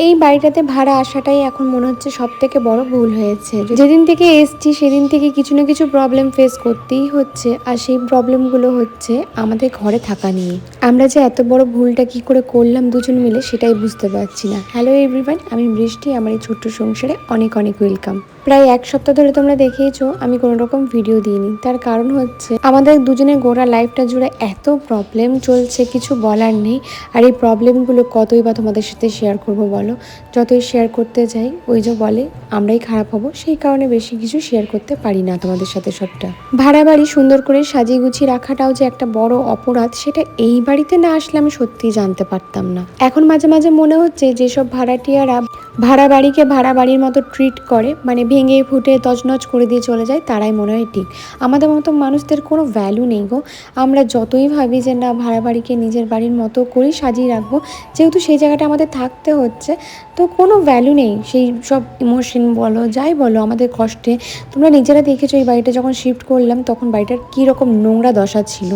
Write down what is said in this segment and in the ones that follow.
এই বাড়িটাতে ভাড়া আসাটাই এখন মনে হচ্ছে সবথেকে বড় ভুল হয়েছে। যেদিন থেকে এসছি সেদিন থেকে কিছু না কিছু প্রবলেম ফেস করতেই হচ্ছে, আর সেই প্রবলেমগুলো হচ্ছে আমাদের ঘরে থাকা নিয়ে। আমরা যে এত বড় ভুলটা কি করে করলাম দুজন মিলে সেটাই বুঝতে পারছি না। হ্যালো এভরিওয়ান, আমি বৃষ্টি। আমার এই ছোট্ট সংসারে অনেক অনেক ওয়েলকাম। প্রায় এক সপ্তাহ ধরে তোমরা দেখেইছো আমি কোনো রকম ভিডিও দিইনি। তার কারণ হচ্ছে আমাদের দুজনের গোড়া লাইফটা জুড়ে এত প্রবলেম চলছে, কিছু বলার নেই। আর এই প্রবলেমগুলো কতই বা তোমাদের সাথে শেয়ার করবো বলো? যতই শেয়ার করতে যাই ওই যে বলে আমরাই খারাপ হব, সেই কারণে বেশি কিছু শেয়ার করতে পারি না তোমাদের সাথে সবটা। ভাড়া বাড়ি সুন্দর করে সাজিয়ে গুছিয়ে রাখাটাও যে একটা বড় অপরাধ, সেটা এই বাড়িতে না আসলে আমি সত্যিই জানতে পারতাম না। এখন মাঝে মাঝে মনে হচ্ছে যেসব ভাড়াটিয়ারা ভাড়া বাড়িকে ভাড়া বাড়ির মতো ট্রিট করে, মানে ভেঙে ফুটে তছনছ করে দিয়ে চলে যায়, তারাই মনে হয় ঠিক। আমাদের মতো মানুষদের কোনো ভ্যালু নেই গো। আমরা যতই ভাবি যে না ভাড়া বাড়িকে নিজের বাড়ির মতো করেই সাজিয়ে রাখবো, যেহেতু সেই জায়গাটা আমাদের থাকতে হচ্ছে, তো কোনো ভ্যালু নেই সেই সব ইমোশন বলো যাই বলো আমাদের কষ্টে। তোমরা নিজেরা দেখেছো এই বাড়িটা যখন শিফট করলাম তখন বাড়িটার কীরকম নোংরা দশা ছিল।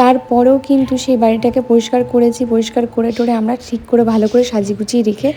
তারপরেও কিন্তু সেই বাড়িটাকে পরিষ্কার করেছি, পরিষ্কার করে টোরে আমরা ঠিক করে ভালো করে সাজিয়ে গুছিয়ে রেখে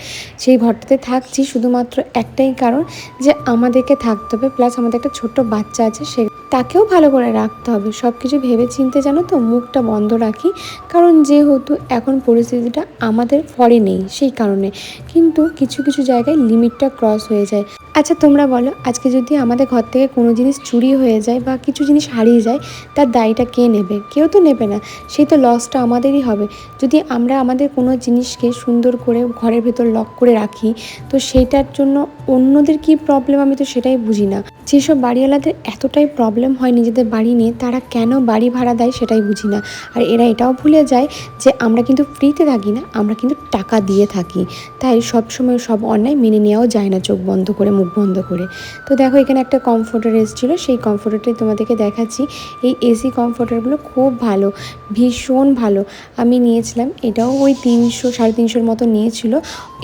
সেই ঘরটাতে থাকছি শুধুমাত্র একটাই কারণ, যে আমাদেরকে থাকতে হবে, প্লাস আমাদের একটা ছোট্ট বাচ্চা আছে, সে তাকেও ভালো করে রাখতে হবে। সব কিছু ভেবে চিনতে জানো তো মুখটা বন্ধ রাখি, কারণ যেহেতু এখন পরিস্থিতিটা আমাদের ফরে নেই সেই কারণে। কিন্তু কিছু কিছু জায়গায় লিমিটটা ক্রস হয়ে যায়। আচ্ছা তোমরা বলো, আজকে যদি আমাদের ঘর থেকে কোনো জিনিস চুরি হয়ে যায় বা কিছু জিনিস হারিয়ে যায়, তার দায়টা কে নেবে? কেউ তো নেবে না। সেই তো লসটা আমাদেরই হবে। যদি আমরা আমাদের কোনো জিনিসকে সুন্দর করে ঘরের ভেতর লক করে রাখি, তো সেইটার জন্য অন্যদের কি প্রবলেম আমি তো সেটাই বুঝি না। যেসব বাড়িওয়ালাদের এতটাই প্রবলেম হয় নিজেদের বাড়ি নিয়ে, তারা কেন বাড়ি ভাড়া দেয় সেটাই বুঝি না। আর এরা এটাও ভুলে যায় যে আমরা কিন্তু ফ্রিতে থাকি না, আমরা কিন্তু টাকা দিয়ে থাকি। তাই সবসময় সব অন্যায় মেনে নেওয়াও যায় না চোখ বন্ধ করে মুখ বন্ধ করে। তো দেখো এখানে একটা কমফোর্টার এসেছিলো, সেই কমফোর্টারটাই তোমাদেরকে দেখাচ্ছি। এই এসি কমফোর্টারগুলো খুব ভালো, ভীষণ ভালো। আমি নিয়েছিলাম, এটাও ওই 300-350 মতো নিয়েছিল।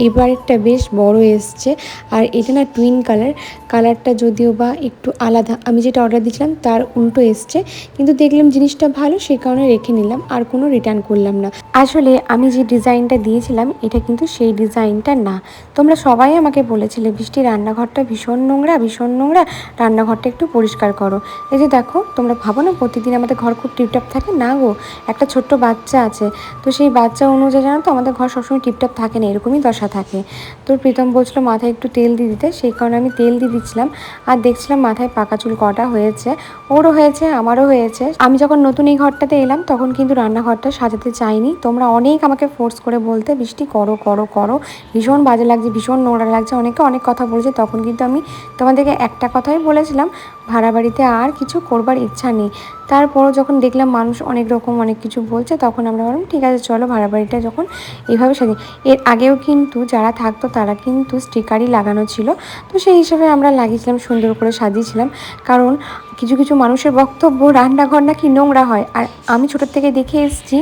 এবারেরটা বেশ বড় এসছে, আর এটা না টুইন কালারটা যদিও বা একটু আলাদা, আমি যেটা অর্ডার দিয়েছিলাম তার উল্টো এসছে, কিন্তু দেখলাম জিনিসটা ভালো সেই কারণে রেখে নিলাম, আর কোনো রিটার্ন করলাম না। আসলে আমি যে ডিজাইনটা দিয়েছিলাম এটা কিন্তু সেই ডিজাইনটা না। তোমরা সবাই আমাকে বলেছিলে বৃষ্টি রান্নাঘরটা ভীষণ নোংরা, ভীষণ নোংরা, রান্নাঘরটা একটু পরিষ্কার করো। এই যে দেখো, তোমরা ভাবো না প্রতিদিন আমাদের ঘর খুব টিপটাপ থাকে, না গো, একটা ছোট্ট বাচ্চা আছে, তো সেই বাচ্চা অনুযায়ী জানো তো আমাদের ঘর সবসময় টিপটাপ থাকে না, এরকমই দশা থাকে। তো প্রীতম বলছিল মাথায় একটু তেল দিয়ে দিতে, সেই কারণে আমি তেল দিয়ে দিচ্ছিলাম। আর দেখছিলাম মাথায় পাকা চুল কটা হয়েছে, ওরও হয়েছে আমারও হয়েছে। আমি যখন নতুন এই ঘরটাতে এলাম তখন কিন্তু রান্নাঘরটা সাজাতে চাইনি, তোমরা অনেক আমাকে ফোর্স করে বলতে বৃষ্টি করো করো করো, ভীষণ বাজে লাগছে, ভীষণ নোংরা লাগছে, অনেকে অনেক কথা বলেছে। তখন কিন্তু আমি তোমাদেরকে একটা কথাই বলেছিলাম, ভাড়া বাড়িতে আর কিছু করবার ইচ্ছা নেই। তারপরও যখন দেখলাম মানুষ অনেক রকম অনেক কিছু বলছে, তখন আমরা বললাম ঠিক আছে চলো ভাড়া বাড়িটা যখন এইভাবে সাজি। এর আগেও কিন্তু যারা থাকতো তারা কিন্তু স্টিকারই লাগানো ছিল, তো সেই হিসাবে আমরা লাগিয়েছিলাম, সুন্দর করে সাজিয়েছিলাম। কারণ কিছু কিছু মানুষের বক্তব্য রান্নাঘর নাকি নোংরা হয়, আর আমি ছোটোর থেকে দেখে এসেছি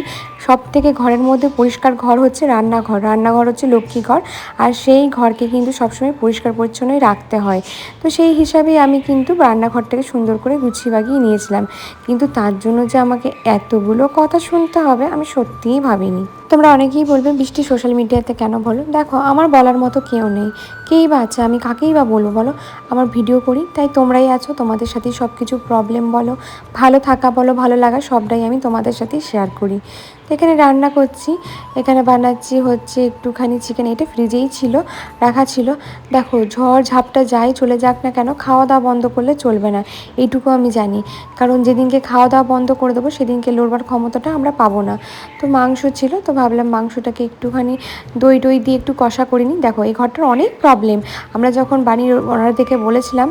সব থেকে ঘরের মধ্যে পরিষ্কার ঘর হচ্ছে রান্নাঘর, রান্নাঘর হচ্ছে লক্ষ্মী ঘর, আর সেই ঘরকে কিন্তু সবসময় পরিষ্কার পরিচ্ছন্নই রাখতে হয়। তো সেই হিসাবেই আমি কিন্তু রান্নাঘরটাকে সুন্দর করে গুছিয়ে বাগিয়ে নিয়েছিলাম, কিন্তু তার জন্য যে আমাকে এতগুলো কথা শুনতে হবে আমি সত্যিই ভাবিনি। তোমরা অনেকেই বলবে বৃষ্টি সোশ্যাল মিডিয়াতে কেন বলো? দেখো আমার বলার মতো কেউ নেই, কেই বা আছে, আমি কাকেই বা বলবো বলো? আমার ভিডিও করি তাই তোমরাই আছো, তোমাদের সাথেই সব কিছু প্রবলেম বলো, ভালো থাকা বলো, ভালো লাগা, সবটাই আমি তোমাদের সাথেই শেয়ার করি। তো এখানে রান্না করছি, এখানে বানাচ্ছি হচ্ছে একটুখানি চিকেন, এটা ফ্রিজেই ছিল, রাখা ছিল। দেখো ঝড় ঝাপটা যাই চলে যাক না কেন, খাওয়া দাওয়া বন্ধ করলে চলবে না, এইটুকু আমি জানি। কারণ যেদিনকে খাওয়া দাওয়া বন্ধ করে দেবো সেদিনকে লড়বার ক্ষমতাটা আমরা পাবো না। তো মাংস ছিল, তো ভাবলাম মাংসটাকে একটুখানি দই টই দিয়ে একটু কষা করে নিই। দেখো এই ঘরটার অনেক প্রবলেম, আমরা যখন বাড়ির ওনাদেরকে বলেছিলাম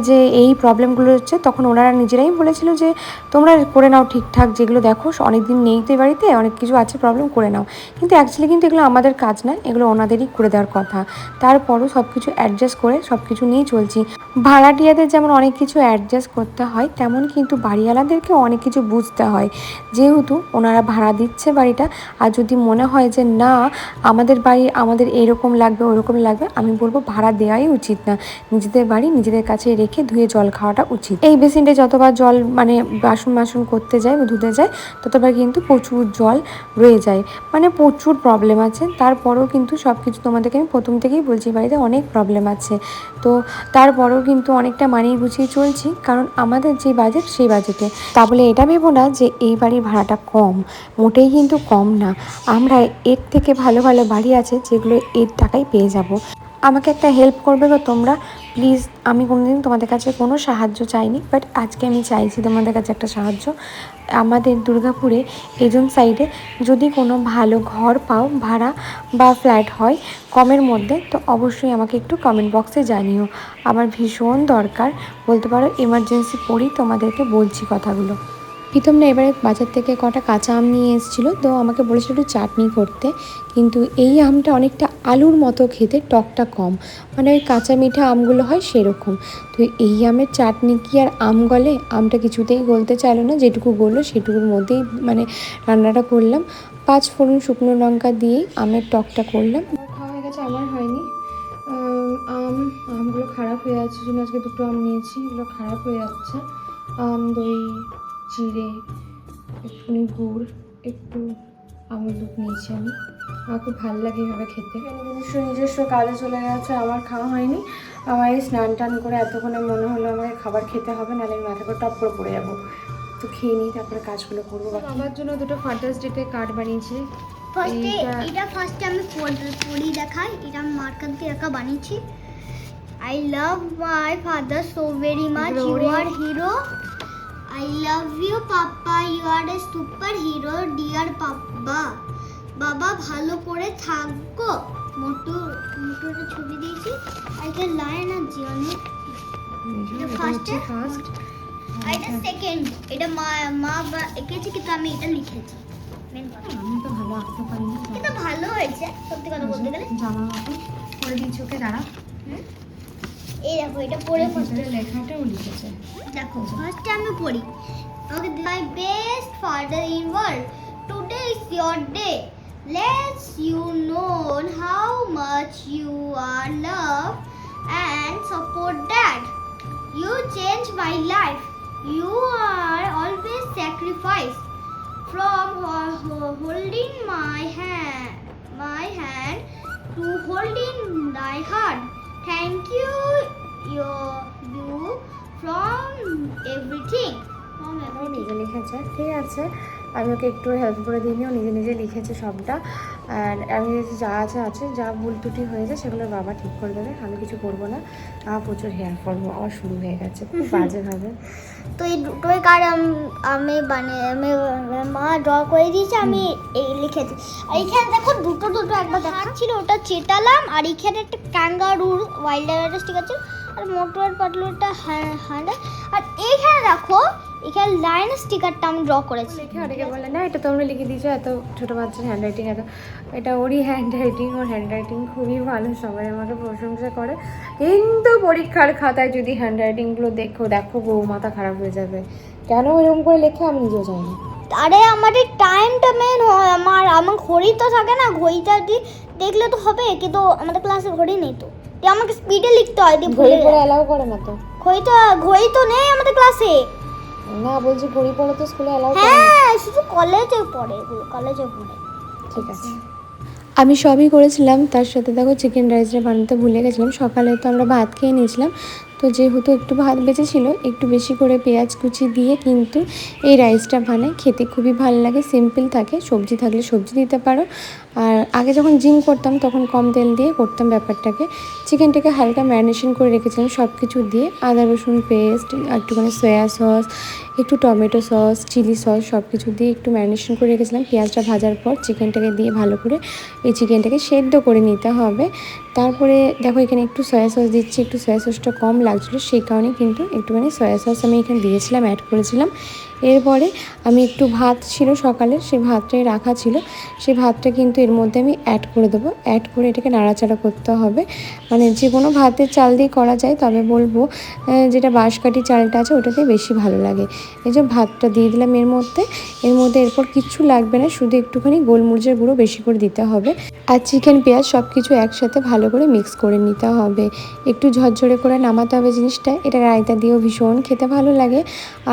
যে এই প্রবলেমগুলো হচ্ছে, তখন ওনারা নিজেরাই বলেছিল যে তোমরা করে নাও ঠিকঠাক, যেগুলো দেখো অনেক দিন নেই তো বাড়িতে, অনেক কিছু আছে প্রবলেম, করে নাও। কিন্তু অ্যাকচুয়ালি কিন্তু এগুলো আমাদের কাজ না, এগুলো ওনাদেরই করে দেওয়ার কথা। তারপরও সব কিছু অ্যাডজাস্ট করে সব কিছু নিয়েই চলছি। ভাড়াটিয়াদের যেমন অনেক কিছু অ্যাডজাস্ট করতে হয়, তেমন কিন্তু বাড়িওয়ালাদেরকেও অনেক কিছু বুঝতে হয়, যেহেতু ওনারা ভাড়া দিচ্ছে বাড়িটা। আর যদি যদি মনে হয় যে না আমাদের বাড়ি আমাদের এরকম লাগবে ওরকম লাগবে, আমি বলবো ভাড়া দেওয়াই উচিত না, নিজেদের বাড়ি নিজেদের কাছে রেখে ধুয়ে জল খাওয়াটা উচিত। এই বেসিনটা যতবার জল মানে বাসন করতে যায় বা ধুতে যায় ততবার কিন্তু প্রচুর জল রয়ে যায়, মানে প্রচুর প্রবলেম আছে। তারপরেও কিন্তু সব কিছু তোমাদেরকে আমি প্রথম থেকেই বলছি, বাড়িতে অনেক প্রবলেম আছে, তো তারপরেও কিন্তু অনেকটা মানিয়ে গুছিয়ে চলছি, কারণ আমাদের যে বাজেট সেই বাজেটে। তা বলে এটা ভেবো না যে এই বাড়ির ভাড়াটা কম, মোটেই কিন্তু কম না। আমরা এর থেকে ভালো ভালো বাড়ি আছে যেগুলো এর টাকায় পেয়ে যাব। আমাকে একটা হেল্প করবে গো তোমরা প্লিজ। আমি কোনোদিন তোমাদের কাছে কোনো সাহায্য চাইনি, বাট আজকে আমি চাইছি তোমাদের কাছে একটা সাহায্য। আমাদের দুর্গাপুরে এজন সাইডে যদি কোনো ভালো ঘর পাও ভাড়া বা ফ্ল্যাট হয় কমের মধ্যে, তো অবশ্যই আমাকে একটু কমেন্ট বক্সে জানিও। আমার ভীষণ দরকার, বলতে পারো এমার্জেন্সি পড়েই তোমাদেরকে বলছি কথাগুলো। প্রীতম না এবারে বাজার থেকে কটা কাঁচা আম নিয়ে এসেছিলো, তো আমাকে বলেছিল একটু চাটনি করতে, কিন্তু এই আমটা অনেকটা আলুর মতো খেতে, টকটা কম, মানে ওই কাঁচা মিঠা আমগুলো হয় সেরকম। তো এই আমের চাটনি কি আর আম গলে? আমটা কিছুতেই গলতে চাইলো না, যেটুকু গললো সেটুকুর মধ্যেই মানে রান্নাটা করলাম। 5 ফোড়ন শুকনো লঙ্কা দিয়েই আমের টকটা করলাম। খাওয়া হয়ে গেছে, আমার হয়নি। আমগুলো খারাপ হয়ে যাচ্ছে, জন্য আজকে 2টো আম নিয়েছি, এগুলো খারাপ হয়ে যাচ্ছে। আম, দই, জিরে, একটুখানি গুড়, একটু আমুল দুধ নিয়েছি আমি। আমার খুব ভালো লাগে এভাবে খেতে। নিজস্ব কাজে চলে গেছে, আমার খাওয়া হয়নি। আমার এই স্নান টান করে এতক্ষণে মনে হলো আমাকে খাবার খেতে হবে, নাহলে আমি মাথা করে টপ করে পড়ে যাবো। তো খেয়ে নিই, তারপরে কাজগুলো করবো। আমার জন্য 2টো ফাদার্স ডেতে কার্ড বানিয়েছি। এটা ফার্স্টে আমি পড়ি দেখাই, এটা আমি মার্কার দিয়ে একা বানিয়েছি। I love my father so very much. You are hero. I love you, Papa. You are a superhero, dear Papa. বাবা ভালো করে থাকো। মোটুর ছবি দিয়েছি। এটা লাইন আছে অনেক। এটা ফার্স্ট, এটা সেকেন্ড। এটা মা এঁকেছে, কিন্তু আমি এটা লিখেছি। আমি তো ভালো আঁকতে পারি না, এটা ভালো হয়েছে সত্যি কথা বলতে গেলে। জামা মতো করে দিয়েছি ওকে, দাঁড়া। এই দেখো, এটা পড়ে ফার্স্টে লেখাটাও লিখেছে। দেখো ফার্স্টে আমি পড়ি। Okay, my best father in world, today is your day, let's you know how much you are love and support that you change my life, you are always sacrifice from holding my hand to holding thy heart. Thank you from everything. নিজে লিখেছে, ঠিক আছে। আমি ওকে একটু help করে দিইনি, ও নিজে নিজে লিখেছে সবটা। আর আমি যা আছে যা ভুল ত্রুটি হয়েছে সেগুলো বাবা ঠিক করে দেবে, আমি কিছু করবো না। আমার প্রচুর হেয়ার ফল আবার শুরু হয়ে গেছে, খুব বাজেভাবে। তো এই দুটোই কার্ড আমি মা ড্র করে দিয়েছে, আমি এই লিখেছি। আর এইখানে দেখো দুটো একবার দেখাচ্ছিল, ওটা চেটালাম। আর এইখানে একটা ক্যাঙ্গারুর ওয়াইল্ড লাইফের স্টিকার ছিল, আর মোটু আর পাতলুটা হ্যান্ড। আর এইখানে দেখো, এখানে লাইন স্টিকারটা আমি ড্র করেছি। লিখে অনেকে বলে না এটা তোমরা লিখে দিয়েছো, এত ছোটো বাচ্চার হ্যান্ড রাইটিং এত, এটা ওরই হ্যান্ড রাইটিং। ওর হ্যান্ড রাইটিং খুবই ভালো, সবাই আমাকে প্রশংসা করে, কিন্তু পরীক্ষার খাতায় যদি হ্যান্ড রাইটিংগুলো দেখো গো, মাথা খারাপ হয়ে যাবে। কেন এরকম করে লেখে আমি নিজেও জানি না। আরে আমাদের টাইমটা মেন হয়। আমার ঘড়ি তো থাকে না, ঘড়িটা দেখলে তো হবে, কিন্তু আমাদের ক্লাসে ঘড়ি নেই, তো আমাকে স্পিডে লিখতে হয়। ঘড়ি পড়ে অ্যালাউ করে না তো? ঘড়ি তো নেই আমাদের ক্লাসে। না বলছি ঘড়ি পড়ে তো স্কুলে অ্যালাউ করে। হ্যাঁ, শুধু কলেজে পড়ে। ঠিক আছে। আমি সবই করেছিলাম, তার সাথে দেখো চিকেন রাইসটা বানাতে ভুলে গেছিলাম। সকালে তো আমরা ভাত খেয়ে নিয়েছিলাম, তো যেহেতু একটু ভাত বেঁচেছিল, একটু বেশি করে পেঁয়াজ কুচি দিয়ে কিন্তু এই রাইসটা বানাই, খেতে খুবই ভালো লাগে, সিম্পল থাকে। সবজি থাকলে সবজি দিতে পারো। আর আগে যখন জিম করতাম তখন কম তেল দিয়ে করতাম ব্যাপারটাকে। চিকেনটাকে হালকা ম্যারিনেশন করে রেখেছিলাম সব কিছু দিয়ে, আদা রসুন পেস্ট, একটুখানি সয়া সস, একটু টমেটো সস, চিলি সস, সব কিছু দিয়ে একটু ম্যারিনেশন করে রেখেছিলাম। পেঁয়াজটা ভাজার পর চিকেনটাকে দিয়ে ভালো করে এই চিকেনটাকে সেদ্ধ করে নিতে হবে। তারপরে দেখো এখানে একটু সয়া সস দিচ্ছি, একটু সয়া সসটা কম লাগছিলো, সেই কারণে কিন্তু একটুখানি সয়া সস আমি এখানে দিয়েছিলাম, অ্যাড করেছিলাম। এরপরে আমি একটু ভাত ছিল সকালে, সেই ভাতটাই রাখা ছিল, সেই ভাতটা কিন্তু এর মধ্যে আমি অ্যাড করে দেবো। অ্যাড করে এটাকে নাড়াচাড়া করতে হবে। মানে যে কোনো ভাতের চাল দিয়ে করা যায়, তবে বলবো যেটা বাঁশকাঠি চালটা আছে ওটাতে বেশি ভালো লাগে। এই যে ভাতটা দিয়ে দিলাম এর মধ্যে। এরপর কিচ্ছু লাগবে না, শুধু একটুখানি গোলমরিচের গুঁড়ো বেশি করে দিতে হবে। আর চিকেন পেঁয়াজ সব কিছু একসাথে ভালো করে মিক্স করে নিতে হবে। একটু ঝরঝরে করে নামাতে হবে জিনিসটা। এটা রায়তা দিয়েও ভীষণ খেতে ভালো লাগে,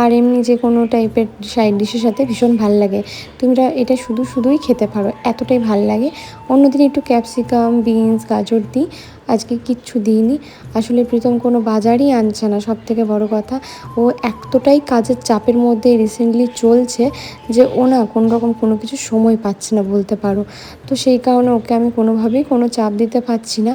আর এমনি যে কোনো টাইপের সাইড ডিশের সাথে ভীষণ ভালো লাগে। তোমরা এটা শুধুই খেতে পারো, এতটাই ভালো লাগে। অন্যদিন একটু ক্যাপসিকাম, বিনস, গাজর দিই, আজকে কিচ্ছু দিইনি। আসলে প্রীতম কোনো বাজারই আনছে না, সব থেকে বড় কথা। ও এতটাই কাজের চাপের মধ্যে রিসেন্টলি চলছে যে ও না কোনো রকম কোনো কিছু সময় পাচ্ছে না বলতে পারো। তো সেই কারণে ওকে আমি কোনোভাবেই কোনো চাপ দিতে পারছি না।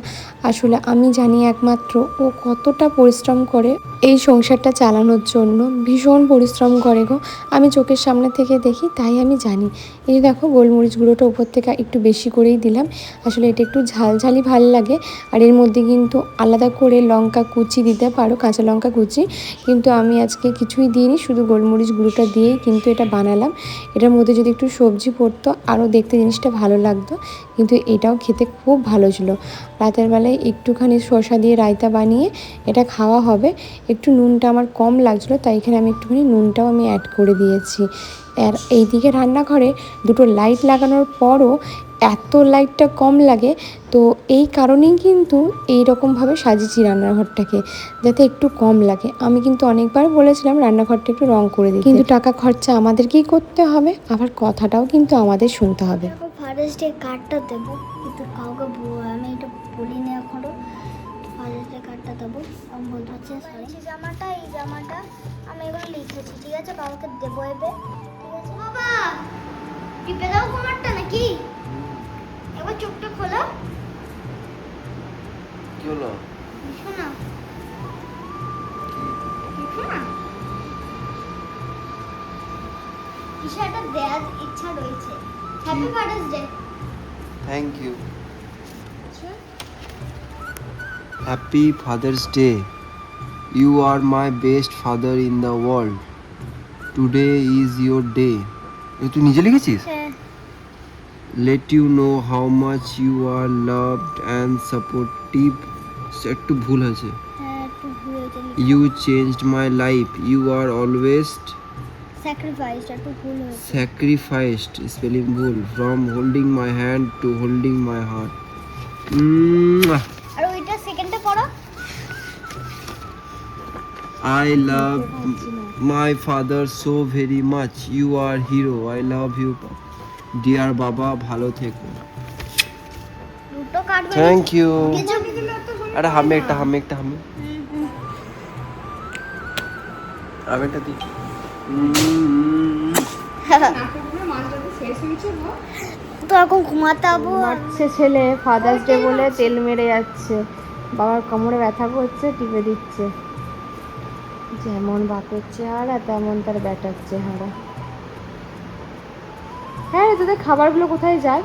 আসলে আমি জানি একমাত্র ও কতটা পরিশ্রম করে এই সংসারটা চালানোর জন্য, ভীষণ পরিশ্রম করে গো। আমি চোখের সামনে থেকে দেখি, তাই আমি জানি। এই যে দেখো গোলমরিচ গুঁড়োটা উপর থেকে একটু বেশি করেই দিলাম। আসলে এটা একটু ঝালঝালি ভাল লাগে। আর এর মধ্যে কিন্তু আলাদা করে লঙ্কা কুচি দিতে পারো, কাঁচা লঙ্কা কুচি, কিন্তু আমি আজকে কিছুই দিইনি, শুধু গোলমরিচ গুঁড়োটা দিয়েই কিন্তু এটা বানালাম। এটার মধ্যে যদি একটু সবজি পড়তো আরও দেখতে জিনিসটা ভালো লাগতো, কিন্তু এটাও খেতে খুব ভালো ছিল। রাতের বেলায় একটুখানি শসা দিয়ে রায়তা বানিয়ে এটা খাওয়া হবে। একটু নুনটা আমার কম লাগছিলো, তাই এখানে আমি একটুখানি নুনটাও আমি অ্যাড করে দিয়েছি। আর এইদিকে রান্নাঘরে দুটো লাইট লাগানোর পরও এত লাইটটা কম লাগে, তো এই কারণেই কিন্তু এই রকমভাবে সাজিয়েছি রান্নাঘরটাকে, যাতে একটু কম লাগে। আমি কিন্তু অনেকবার বলেছিলাম রান্নাঘরটা একটু রং করে দিই, কিন্তু টাকা খরচা আমাদেরকেই করতে হবে, আবার কথাটাও কিন্তু আমাদের শুনতে হবে। ফাদার্স ডে কার্ডটা দেবো, কিন্তু কাউকে আমি এটা বলিনি এখনো। ফাদার্স ডে কার্ডটা দেবো, আমি বলতে পারছি না। এই জামাটা আমি এগুলো লিখেছি, ঠিক আছে? বাবাকে দেবো এবে, ঠিক আছে? বাবা টিপে দাও কোমারটা নাকি? এবার চোখটা খোলো। কি হলো? শোনা শোনা কিছু একটা দেওয়ার ইচ্ছা রয়েছে। Happy father's day. Thank you. Happy father's day. You are my best father in the world. Today is your day. তুই নিজে লিখেছিস? হ্যাঁ। Let you know how much you are loved and supportive. একটু ভুল আছে। হ্যাঁ একটু ভুল হয়েছে। You changed my life. You are always sacrificed, একটু ভুল হয়েছে। sacrificed, spelling ভুল, from holding my hand to holding my heart. আর ওইটা সেকেন্ডটা পড়ো। I love my father so very much. You are hero. I love you, dear Baba. ভালো থেকো। দুটো card thank you. কিছু আরে আমি একটা দিই। তো এখন ঘুমাতে যাবো। মারছে ছেলে, ফাদার্স ডে বলে তেল মেরে যাচ্ছে। বাবার কোমরে ব্যথা করছে, টিপে দিচ্ছে। যেমন বাপের চেহারা তেমন তার ব্যাটার চেহারা। হ্যাঁ রে, তোদের খাবারগুলো কোথায় যায়?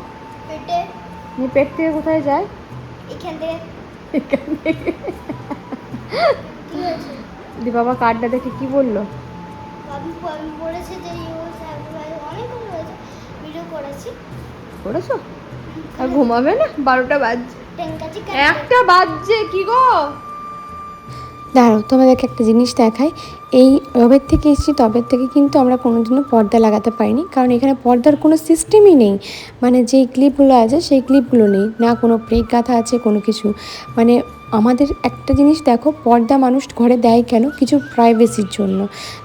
পেটে। পেট থেকে কোথায় যায়? এখান থেকে। এখান থেকে। কি হয়েছে? দি বাবা কার্ডটা দেখে কি বললো? আমি বলেছি যে অনেক হয়েছে, ভিডিও করেছি। করেছো? আর ঘুমাবে না? 12টা বাজছে। টেঙ্কাচি একটা বাজছে কি গো? দাঁড়াও, তোমাদেরকে একটা জিনিস দেখাই। এই যবের থেকে এসেছি তবের থেকে কিন্তু আমরা কোনোদিনও পর্দা লাগাতে পারিনি, কারণ এখানে পর্দার কোনো সিস্টেমই নেই। মানে যেই ক্লিপগুলো আছে সেই ক্লিপগুলো নেই, না কোনো ব্রেক গাঁথা আছে কোনো কিছু। মানে আমাদের একটা জিনিস দেখো, পর্দা মানুষ ঘরে দেয় কেন? কিছু প্রাইভেসির জন্য।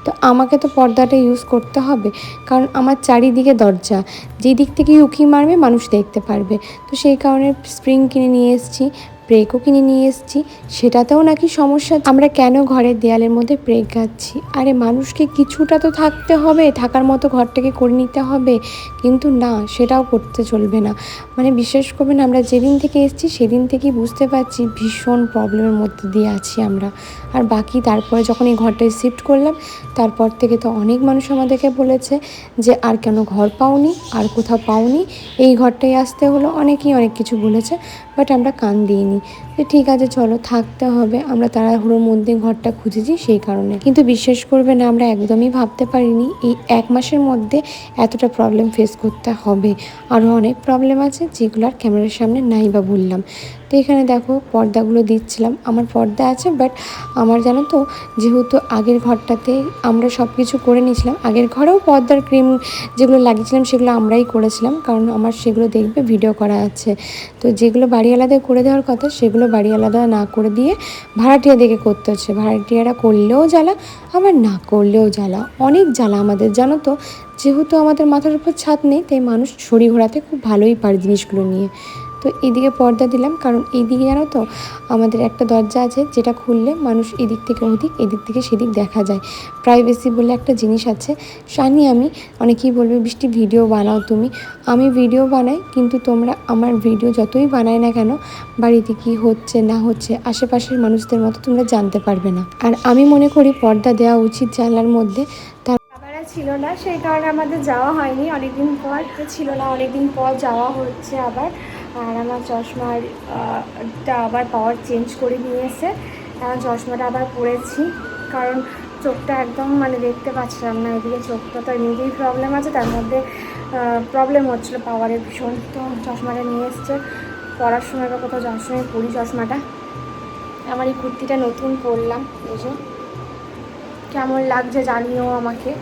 তো আমাকে তো পর্দাটা ইউজ করতে হবে, কারণ আমার চারিদিকে দরজা, যেই দিক থেকে উকি মারবে মানুষ দেখতে পারবে। তো সেই কারণে স্প্রিং কিনে নিয়ে এসেছি, ব্রেকও কিনে নিয়ে এসেছি। সেটাতেও নাকি সমস্যা। আমরা কেন ঘরের দেয়ালের মধ্যে ব্রেক গাচ্ছি? আরে মানুষকে কিছুটা তো থাকতে হবে, থাকার মতো ঘরটাকে করে নিতে হবে, কিন্তু না, সেটাও করতে চলবে না। মানে বিশ্বাস করবেন, আমরা যেদিন থেকে এসেছি সেদিন থেকেই বুঝতে পারছি ভীষণ প্রবলেমের মধ্যে দিয়ে আছি আমরা। আর বাকি তারপরে যখন এই ঘরটায় শিফট করলাম, তারপর থেকে তো অনেক মানুষ আমাদেরকে বলেছে যে আর কেন ঘর পাওনি, আর কোথাও পাওনি, এই ঘরটায় আসতে হলো। অনেকেই অনেক কিছু বলেছে, বাট আমরা কান দিইনি। নেই। তো ঠিক আছে চলো, থাকতে হবে, আমরা তাড়াহুড়োর মধ্যে ঘরটা খুঁজেছি সেই কারণে। কিন্তু বিশ্বাস করবে না, আমরা একদমই ভাবতে পারিনি এই 1 মাসের মধ্যে এতটা প্রবলেম ফেস করতে হবে। আরও অনেক প্রবলেম আছে যেগুলো আর ক্যামেরার সামনে নাই বা বললাম। তো এখানে দেখো পর্দাগুলো দিচ্ছিলাম। আমার পর্দা আছে, বাট আমার জানো তো, যেহেতু আগের ঘরটাতে আমরা সব কিছু করে নিয়েছিলাম, আগের ঘরেও পর্দার ক্রিম যেগুলো লাগিয়েছিলাম সেগুলো আমরাই করেছিলাম, কারণ আমার সেগুলো দেখবে ভিডিও করা আছে। তো যেগুলো বাড়ি আলাদা করে দেওয়ার কথা সেগুলো বাড়ি আলাদা না করে দিয়ে ভাড়াটিয়া দেখে করতে হচ্ছে। ভাড়াটিয়ারা করলেও জ্বালা, আবার না করলেও জ্বালা, অনেক জ্বালা আমাদের জানো তো। যেহেতু আমাদের মাথার উপর ছাদ নেই, তাই মানুষ ছড়ি ঘোরাতে খুব ভালোই পারে জিনিসগুলো নিয়ে। তো এদিকে পর্দা দিলাম, কারণ এইদিকে জানো তো আমাদের একটা দরজা আছে যেটা খুললে মানুষ এদিক থেকে ওদিক, এদিক থেকে সেদিক দেখা যায়। প্রাইভেসি বলে একটা জিনিস আছে। জানি আমি অনেকেই বলবে বৃষ্টি ভিডিও বানাও তুমি, আমি ভিডিও বানাই, কিন্তু তোমরা আমার ভিডিও যতই বানাই না কেন বাড়িতে কি হচ্ছে না হচ্ছে আশেপাশের মানুষদের মতো তোমরা জানতে পারবে না। আর আমি মনে করি পর্দা দেওয়া উচিত জানলার মধ্যে। বাবারা ছিল না, সেই কারণে আমাদের যাওয়া হয়নি অনেকদিন পর। তো ছিল না, অনেকদিন পর যাওয়া হচ্ছে আবার। আর আমার চশমার টা আবার পাওয়ার চেঞ্জ করে নিয়েছে। এখন চশমাটা আবার পরেছি, কারণ চোখটা একদম মানে দেখতে পাচ্ছিলাম না। এদিকে চোখটা তো এমনিতেই প্রবলেম আছে, তার মধ্যে প্রবলেম হচ্ছিলো পাওয়ারের ভীষণ। তো চশমাটা নিয়ে এসছে, পড়ার সময় বা কোথাও যাওয়ার সময় পরি চশমাটা। আমার এই কুর্তিটা নতুন পরলাম, এই যে কেমন লাগছে জানিও আমাকে।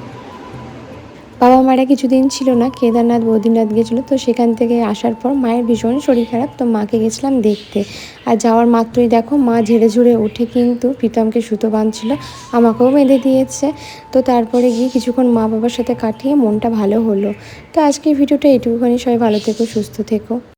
বাবা মারা কিছুদিন ছিল না, কেদারনাথ বদ্রীনাথ গেছিলো। তো সেখান থেকে আসার পর মায়ের ভীষণ শরীর খারাপ, তো মাকে গেছিলাম দেখতে। আর যাওয়ার মাত্রই দেখো মা ঝেড়ে ঝুড়ে উঠে কিন্তু প্রীতমকে সুতো বাঁধছিল, আমাকেও বেঁধে দিয়েছে। তো তারপরে গিয়ে কিছুক্ষণ মা বাবার সাথে কাটিয়ে মনটা ভালো হলো। তো আজকের ভিডিওটা এটুকুখানি, সবাই ভালো থেকো, সুস্থ থেকো।